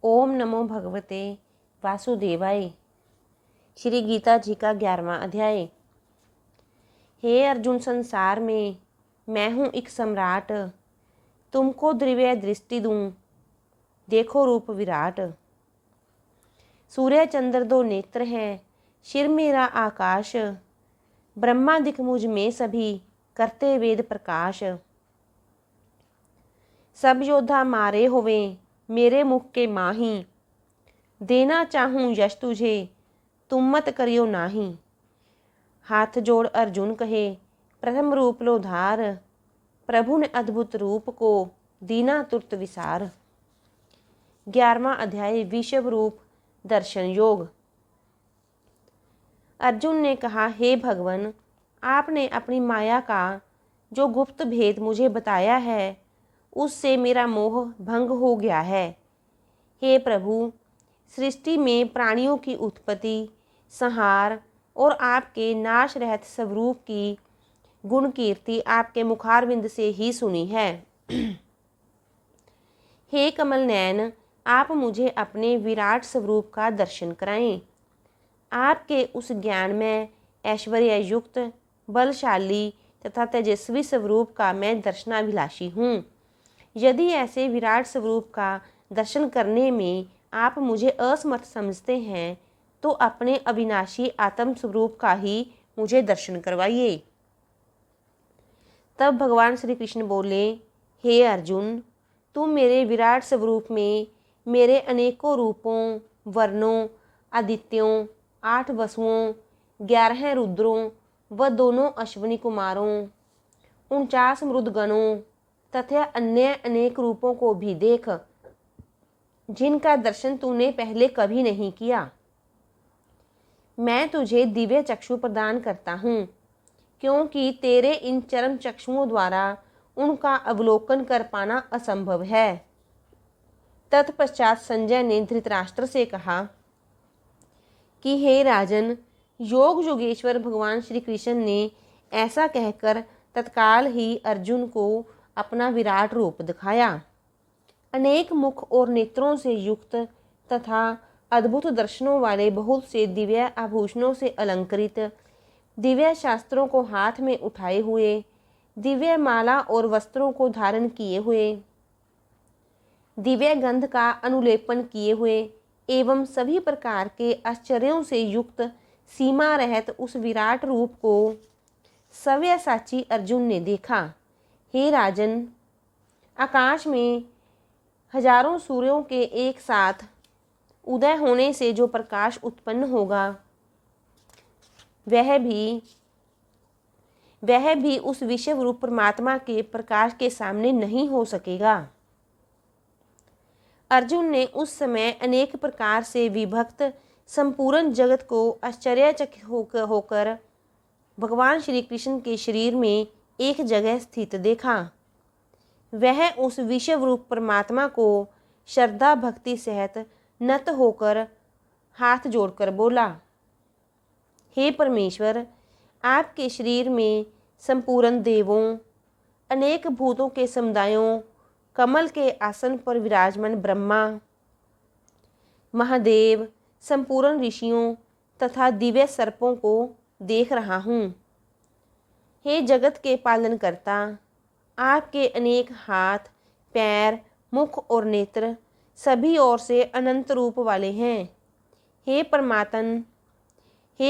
ओम नमो भगवते वासुदेवाय। श्री गीता जी का 11वां अध्याय। हे अर्जुन, संसार में मैं हूँ एक सम्राट, तुमको दिव्य दृष्टि दूं, देखो रूप विराट। सूर्य चंद्र दो नेत्र हैं, सिर मेरा आकाश, ब्रह्मा दिख मुझ में सभी, करते वेद प्रकाश। सब योद्धा मारे होवे, मेरे मुख के माही, देना चाहूं यश तुझे, तुम मत करियो नाही। हाथ जोड़ अर्जुन कहे, प्रथम रूप लो धार, प्रभु ने अद्भुत रूप को दीना तुरत विसार। 11वां अध्याय विश्व रूप दर्शन योग। अर्जुन ने कहा, हे भगवान, आपने अपनी माया का जो गुप्त भेद मुझे बताया है, उससे मेरा मोह भंग हो गया है। हे प्रभु, सृष्टि में प्राणियों की उत्पत्ति, संहार और आपके नाश रहित स्वरूप की गुण कीर्ति आपके मुखारविंद से ही सुनी है। हे कमल नयन, आप मुझे अपने विराट स्वरूप का दर्शन कराएं। आपके उस ज्ञान में ऐश्वर्य युक्त, बलशाली तथा तेजस्वी स्वरूप का मैं दर्शनाभिलाषी हूँ। यदि ऐसे विराट स्वरूप का दर्शन करने में आप मुझे असमर्थ समझते हैं, तो अपने अविनाशी आत्म स्वरूप का ही मुझे दर्शन करवाइए। तब भगवान श्री कृष्ण बोले, हे अर्जुन, तुम मेरे विराट स्वरूप में मेरे अनेकों रूपों, वर्णों, आदित्यों, 8 वसुओं, 11 रुद्रों व दोनों अश्विनी कुमारों, 49 मृदगणों तथा अन्य अनेक रूपों को भी देख, जिनका दर्शन तूने पहले कभी नहीं किया। मैं तुझे दिव्य चक्षु प्रदान करता हूँ, क्योंकि तेरे इन चरम चक्षुओं द्वारा उनका अवलोकन कर पाना असंभव है। तत्पश्चात संजय ने धृतराष्ट्र से कहा कि हे राजन, योग योगेश्वर भगवान श्री कृष्ण ने ऐसा कहकर तत्काल ही अर्जुन को अपना विराट रूप दिखाया। अनेक मुख और नेत्रों से युक्त तथा अद्भुत दर्शनों वाले बहुत से दिव्य आभूषणों से अलंकृत, दिव्य शास्त्रों को हाथ में उठाए हुए, दिव्य माला और वस्त्रों को धारण किए हुए, दिव्य गंध का अनुलेपन किए हुए एवं सभी प्रकार के आश्चर्यों से युक्त सीमा रहित उस विराट रूप को सव्यसाची अर्जुन ने देखा। हे राजन, आकाश में हजारों सूर्यों के एक साथ उदय होने से जो प्रकाश उत्पन्न होगा, वह भी उस विश्व रूप परमात्मा के प्रकाश के सामने नहीं हो सकेगा। अर्जुन ने उस समय अनेक प्रकार से विभक्त संपूर्ण जगत को आश्चर्यचकित होकर भगवान श्री कृष्ण के शरीर में एक जगह स्थित देखा। वह उस विश्व रूप परमात्मा को श्रद्धा भक्ति सहित नत होकर हाथ जोड़कर बोला, हे परमेश्वर, आपके शरीर में संपूर्ण देवों, अनेक भूतों के समुदायों, कमल के आसन पर विराजमान ब्रह्मा, महादेव, संपूर्ण ऋषियों तथा दिव्य सर्पों को देख रहा हूँ। हे जगत के पालन करता, आपके अनेक हाथ, पैर, मुख और नेत्र सभी ओर से अनंत रूप वाले हैं। हे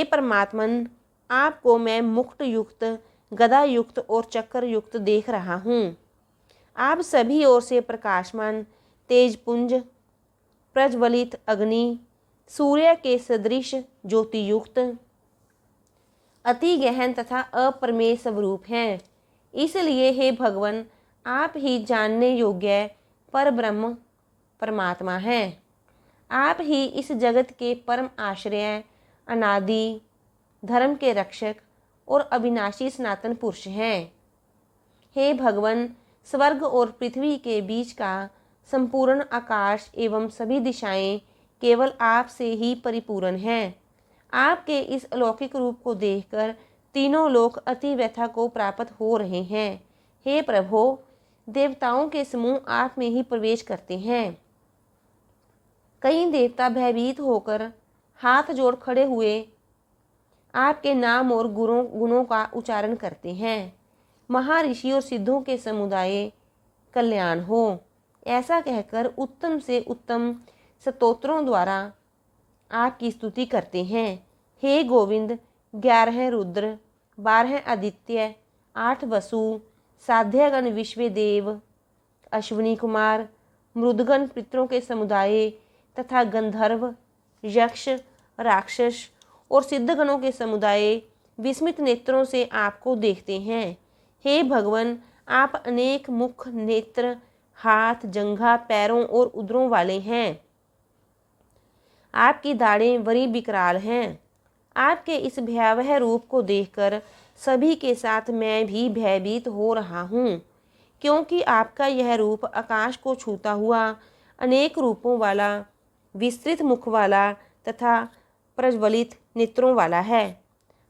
परमात्मन, आपको मैं मुकुट युक्त, गदा युक्त और चक्र युक्त देख रहा हूँ। आप सभी ओर से प्रकाशमान, तेजपुंज, प्रज्वलित अग्नि, सूर्य के सदृश ज्योति युक्त, अति गहन तथा अप्रमेय स्वरूप हैं। इसलिए हे भगवान, आप ही जानने योग्य पर ब्रह्म परमात्मा हैं। आप ही इस जगत के परम आश्रय, अनादि, धर्म के रक्षक और अविनाशी सनातन पुरुष हैं। हे भगवान, स्वर्ग और पृथ्वी के बीच का संपूर्ण आकाश एवं सभी दिशाएं केवल आप से ही परिपूर्ण हैं। आपके इस अलौकिक रूप को देखकर तीनों लोक अति व्यथा को प्राप्त हो रहे हैं। हे प्रभो, देवताओं के समूह आप में ही प्रवेश करते हैं। कई देवता भयभीत होकर हाथ जोड़ खड़े हुए आपके नाम और गुणों का उच्चारण करते हैं। महर्षि और सिद्धों के समुदाय कल्याण हो, ऐसा कहकर उत्तम से उत्तम स्तोत्रों द्वारा आपकी स्तुति करते हैं। हे गोविंद, 11 रुद्र, 12 आदित्य, 8 वसु, साध्यगण विश्वदेव, अश्विनी कुमार, मृदगण पितरों के समुदाय तथा गंधर्व, यक्ष, राक्षस और सिद्धगणों के समुदाय विस्मित नेत्रों से आपको देखते हैं। हे भगवान, आप अनेक मुख, नेत्र, हाथ, जंघा, पैरों और उदरों वाले हैं। आपकी दाढ़ें बड़ी विकराल हैं। आपके इस भयावह रूप को देखकर सभी के साथ मैं भी भयभीत हो रहा हूँ, क्योंकि आपका यह रूप आकाश को छूता हुआ, अनेक रूपों वाला, विस्तृत मुख वाला तथा प्रज्वलित नेत्रों वाला है।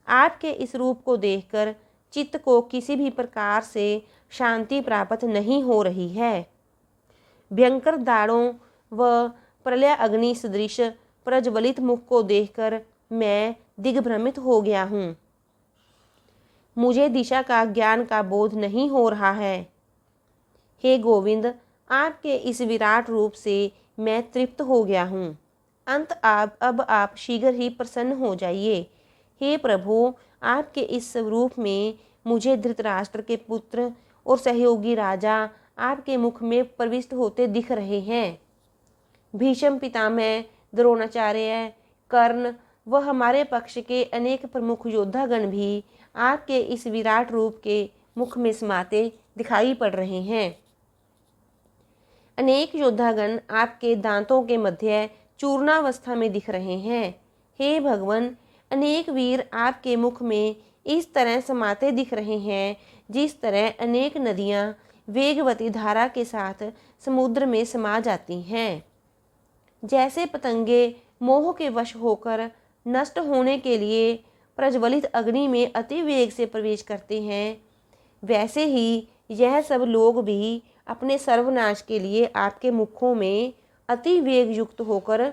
आपके इस रूप को देखकर चित्त को किसी भी प्रकार से शांति प्राप्त नहीं हो रही है। भयंकर दाढ़ों व प्रलय अग्नि सदृश प्रज्वलित मुख को देखकर मैं दिग्भ्रमित हो गया हूँ। मुझे दिशा का ज्ञान का बोध नहीं हो रहा है। हे गोविंद, आपके इस विराट रूप से मैं तृप्त हो गया हूँ। अब आप शीघ्र ही प्रसन्न हो जाइए। हे प्रभु, आपके इस रूप में मुझे धृतराष्ट्र के पुत्र और सहयोगी राजा आपके मुख में प्रविष्ट होते दिख रहे हैं। भीष्म पितामह, द्रोणाचार्य, कर्ण व हमारे पक्ष के अनेक प्रमुख योद्धागण भी आपके इस विराट रूप के मुख में समाते दिखाई पड़ रहे हैं। अनेक योद्धागण आपके दांतों के मध्य चूर्णावस्था में दिख रहे हैं। हे भगवान, अनेक वीर आपके मुख में इस तरह समाते दिख रहे हैं जिस तरह अनेक नदियाँ वेगवती धारा के साथ समुद्र में समा जाती हैं। जैसे पतंगे मोह के वश होकर नष्ट होने के लिए प्रज्वलित अग्नि में अति वेग से प्रवेश करते हैं, वैसे ही यह सब लोग भी अपने सर्वनाश के लिए आपके मुखों में अति वेग युक्त होकर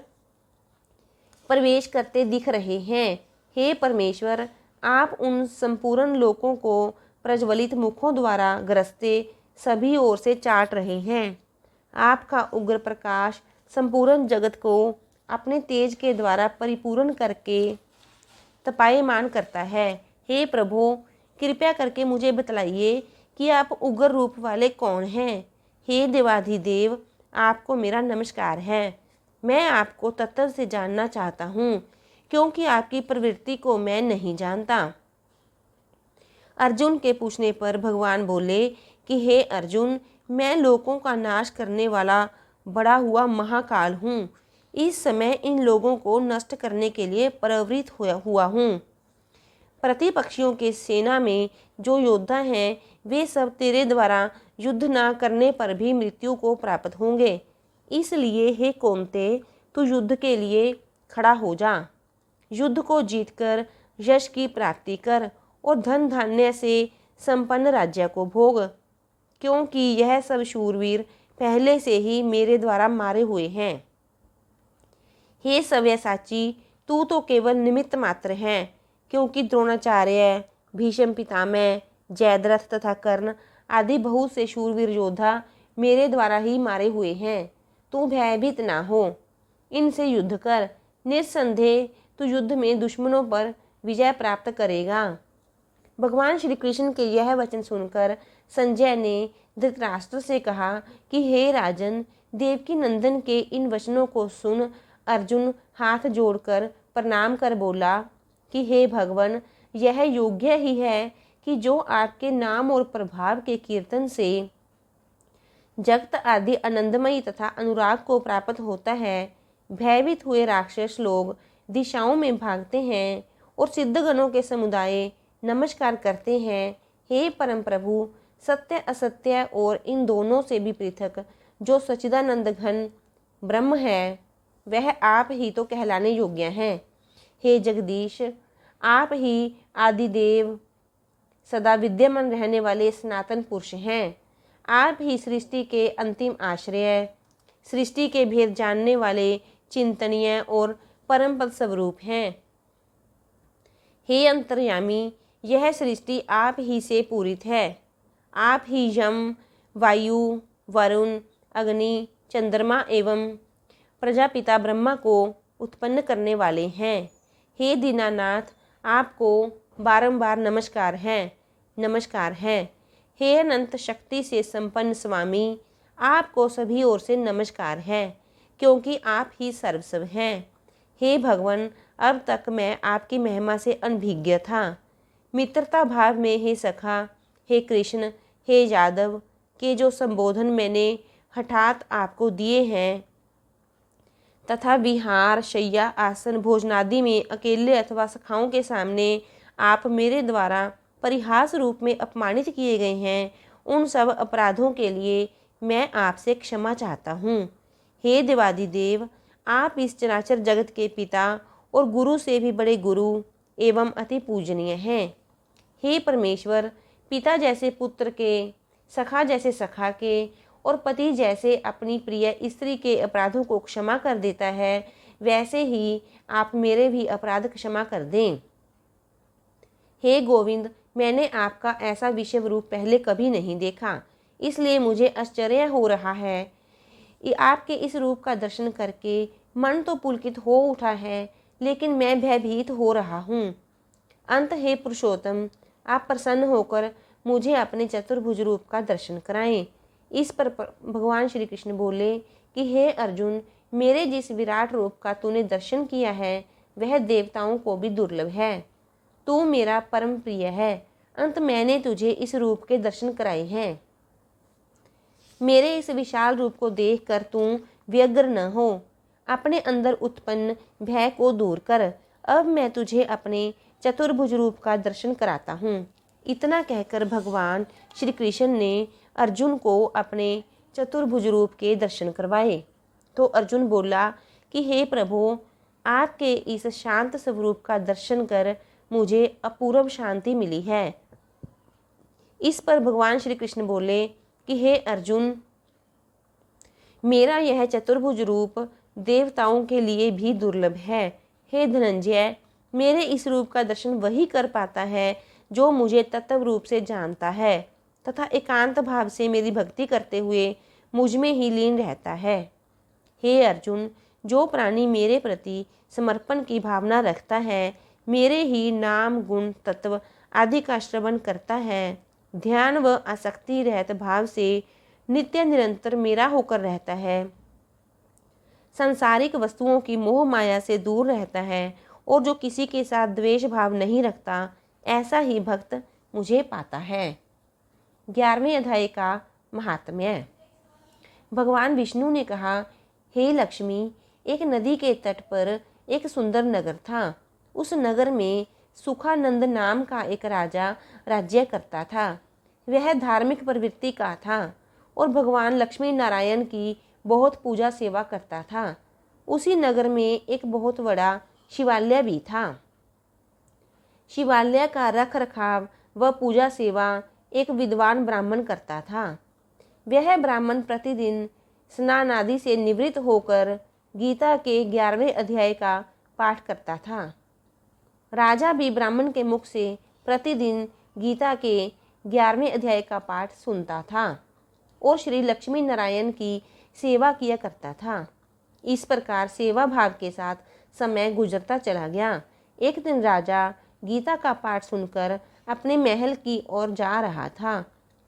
प्रवेश करते दिख रहे हैं। हे परमेश्वर, आप उन संपूर्ण लोकों को प्रज्वलित मुखों द्वारा ग्रसते सभी ओर से चाट रहे हैं। आपका उग्र प्रकाश संपूर्ण जगत को अपने तेज के द्वारा परिपूर्ण करके तपायमान करता है। हे प्रभु, कृपया करके मुझे बतलाइए कि आप उग्र रूप वाले कौन हैं। हे देवाधिदेव, आपको मेरा नमस्कार है। मैं आपको तत्व से जानना चाहता हूँ, क्योंकि आपकी प्रवृत्ति को मैं नहीं जानता। अर्जुन के पूछने पर भगवान बोले कि हे अर्जुन, मैं लोगों का नाश करने वाला बड़ा हुआ महाकाल हूँ। इस समय इन लोगों को नष्ट करने के लिए प्रवृत्त हुआ हूँ। प्रतिपक्षियों के सेना में जो योद्धा हैं, वे सब तेरे द्वारा युद्ध न करने पर भी मृत्यु को प्राप्त होंगे। इसलिए हे कौन्तेय, तू युद्ध के लिए खड़ा हो जा। युद्ध को जीतकर यश की प्राप्ति कर और धन धान्य से संपन्न राज्य को भोग, क्योंकि यह सब शूरवीर पहले से ही मेरे द्वारा मारे हुए हैं। हे सव्यसाची, तू तो केवल निमित्त मात्र है, क्योंकि द्रोणाचार्य, भीष्म पितामह, जयद्रथ तथा कर्ण आदि बहुत से शूरवीर योद्धा मेरे द्वारा ही मारे हुए हैं। तू भयभीत ना हो, इनसे युद्ध कर। निस्संदेह तू युद्ध में दुश्मनों पर विजय प्राप्त करेगा। भगवान श्री कृष्ण के यह वचन सुनकर संजय ने धृतराष्ट्र से कहा कि हे राजन, देवकी नंदन के इन वचनों को सुन अर्जुन हाथ जोड़कर प्रणाम कर बोला कि हे भगवान, यह योग्य ही है कि जो आपके नाम और प्रभाव के कीर्तन से जगत आदि आनंदमयी तथा अनुराग को प्राप्त होता है, भयभीत हुए राक्षस लोग दिशाओं में भागते हैं और सिद्धगणों के समुदाय नमस्कार करते हैं। हे परम प्रभु, सत्य असत्य और इन दोनों से भी पृथक जो सच्चिदानंद घन ब्रह्म है, वह आप ही तो कहलाने योग्य हैं। हे जगदीश, आप ही आदिदेव, सदा विद्यमान रहने वाले सनातन पुरुष हैं। आप ही सृष्टि के अंतिम आश्रय, सृष्टि के भेद जानने वाले चिंतनीय और परम पद स्वरूप हैं। हे अंतर्यामी, यह सृष्टि आप ही से पूरित है। आप ही यम, वायु, वरुण, अग्नि, चंद्रमा एवं प्रजापिता ब्रह्मा को उत्पन्न करने वाले हैं। हे दीनानाथ, आपको बारंबार नमस्कार है, नमस्कार है। हे अनंत शक्ति से संपन्न स्वामी, आपको सभी ओर से नमस्कार है, क्योंकि आप ही सर्वस्व हैं। हे भगवान, अब तक मैं आपकी महिमा से अनभिज्ञ था। मित्रता भाव में हे सखा, हे कृष्ण, हे यादव के जो संबोधन मैंने हठात आपको दिए हैं तथा विहार, शैया, आसन, भोजनादि में अकेले अथवा सखाओं के सामने आप मेरे द्वारा परिहास रूप में अपमानित किए गए हैं, उन सब अपराधों के लिए मैं आपसे क्षमा चाहता हूँ। हे देवादिदेव, आप इस चराचर जगत के पिता और गुरु से भी बड़े गुरु एवं अति पूजनीय हैं। हे परमेश्वर, पिता जैसे पुत्र के, सखा जैसे सखा के और पति जैसे अपनी प्रिय स्त्री के अपराधों को क्षमा कर देता है, वैसे ही आप मेरे भी अपराध क्षमा कर दें। हे गोविंद, मैंने आपका ऐसा विषय रूप पहले कभी नहीं देखा, इसलिए मुझे आश्चर्य हो रहा है। आपके इस रूप का दर्शन करके मन तो पुलकित हो उठा है, लेकिन मैं भयभीत हो रहा हूँ। अंत हे पुरुषोत्तम, आप प्रसन्न होकर मुझे अपने चतुर्भुज रूप का दर्शन कराएं। इस पर भगवान श्री कृष्ण बोले कि हे अर्जुन, मेरे जिस विराट रूप का तूने दर्शन किया है वह देवताओं को भी दुर्लभ है। तू मेरा परम प्रिय है, अंत मैंने तुझे इस रूप के दर्शन कराए हैं। मेरे इस विशाल रूप को देखकर तू व्यग्र न हो, अपने अंदर उत्पन्न भय को दूर कर। अब मैं तुझे अपने चतुर्भुज रूप का दर्शन कराता हूँ। इतना कहकर भगवान श्री कृष्ण ने अर्जुन को अपने चतुर्भुज रूप के दर्शन करवाए। तो अर्जुन बोला कि हे प्रभु, आपके इस शांत स्वरूप का दर्शन कर मुझे अपूर्व शांति मिली है। इस पर भगवान श्री कृष्ण बोले कि हे अर्जुन, मेरा यह चतुर्भुज रूप देवताओं के लिए भी दुर्लभ है। हे धनंजय, मेरे इस रूप का दर्शन वही कर पाता है जो मुझे तत्व रूप से जानता है तथा एकांत भाव से मेरी भक्ति करते हुए मुझ में ही लीन रहता है। हे अर्जुन, जो प्राणी मेरे प्रति समर्पण की भावना रखता है, मेरे ही नाम, गुण, तत्व आदि का श्रवण करता है, ध्यान व आसक्ति रहित भाव से नित्य निरंतर मेरा होकर रहता है, सांसारिक वस्तुओं की मोह माया से दूर रहता है और जो किसी के साथ द्वेष भाव नहीं रखता, ऐसा ही भक्त मुझे पाता है। 11वें अध्याय का महात्म्य। भगवान विष्णु ने कहा, हे लक्ष्मी, एक नदी के तट पर एक सुंदर नगर था। उस नगर में सुखानंद नाम का एक राजा राज्य करता था। वह धार्मिक प्रवृत्ति का था और भगवान लक्ष्मी नारायण की बहुत पूजा सेवा करता था। उसी नगर में एक बहुत बड़ा शिवालय भी था। शिवालय का रख रखाव व पूजा सेवा एक विद्वान ब्राह्मण करता था। वह ब्राह्मण प्रतिदिन स्नान आदि से निवृत्त होकर गीता के 11वें अध्याय का पाठ करता था। राजा भी ब्राह्मण के मुख से प्रतिदिन गीता के 11वें अध्याय का पाठ सुनता था और श्री लक्ष्मी नारायण की सेवा किया करता था। इस प्रकार सेवा भाव के साथ समय गुजरता चला गया। एक दिन राजा गीता का पाठ सुनकर अपने महल की ओर जा रहा था।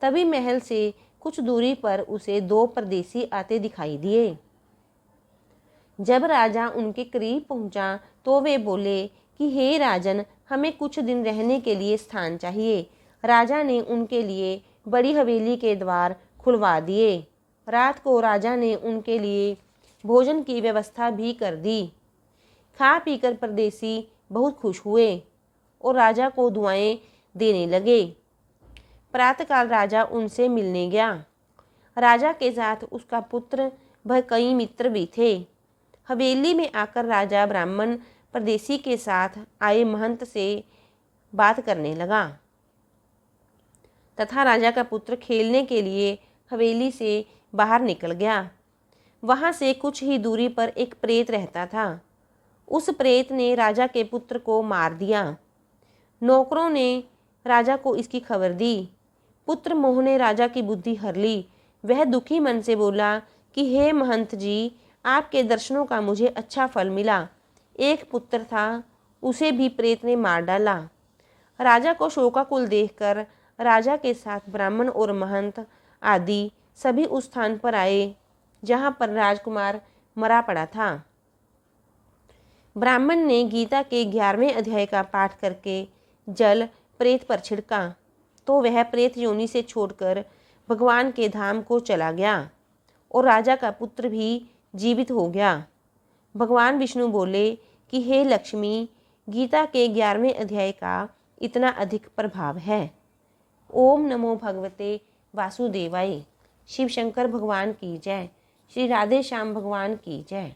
तभी महल से कुछ दूरी पर उसे 2 परदेसी आते दिखाई दिए। जब राजा उनके करीब पहुंचा तो वे बोले कि हे राजन, हमें कुछ दिन रहने के लिए स्थान चाहिए। राजा ने उनके लिए बड़ी हवेली के द्वार खुलवा दिए। रात को राजा ने उनके लिए भोजन की व्यवस्था भी कर दी। खा पीकर परदेसी बहुत खुश हुए और राजा को दुआएं देने लगे। प्रातःकाल राजा उनसे मिलने गया। राजा के साथ उसका पुत्र व कई मित्र भी थे। हवेली में आकर राजा ब्राह्मण परदेसी के साथ आए महंत से बात करने लगा तथा राजा का पुत्र खेलने के लिए हवेली से बाहर निकल गया। वहाँ से कुछ ही दूरी पर एक प्रेत रहता था। उस प्रेत ने राजा के पुत्र को मार दिया। नौकरों ने राजा को इसकी खबर दी। पुत्र मोह ने राजा की बुद्धि हर ली। वह दुखी मन से बोला कि हे महंत जी, आपके दर्शनों का मुझे अच्छा फल मिला। एक पुत्र था, उसे भी प्रेत ने मार डाला। राजा को शोकाकुल देखकर राजा के साथ ब्राह्मण और महंत आदि सभी उस स्थान पर आए जहाँ पर राजकुमार मरा पड़ा था। ब्राह्मण ने गीता के 11वें अध्याय का पाठ करके जल प्रेत पर छिड़का तो वह प्रेत योनि से छोड़कर भगवान के धाम को चला गया और राजा का पुत्र भी जीवित हो गया। भगवान विष्णु बोले कि हे लक्ष्मी, गीता के 11वें अध्याय का इतना अधिक प्रभाव है। ओम नमो भगवते वासुदेवाय। शिव शंकर भगवान की जय। श्री राधे श्याम भगवान की जय।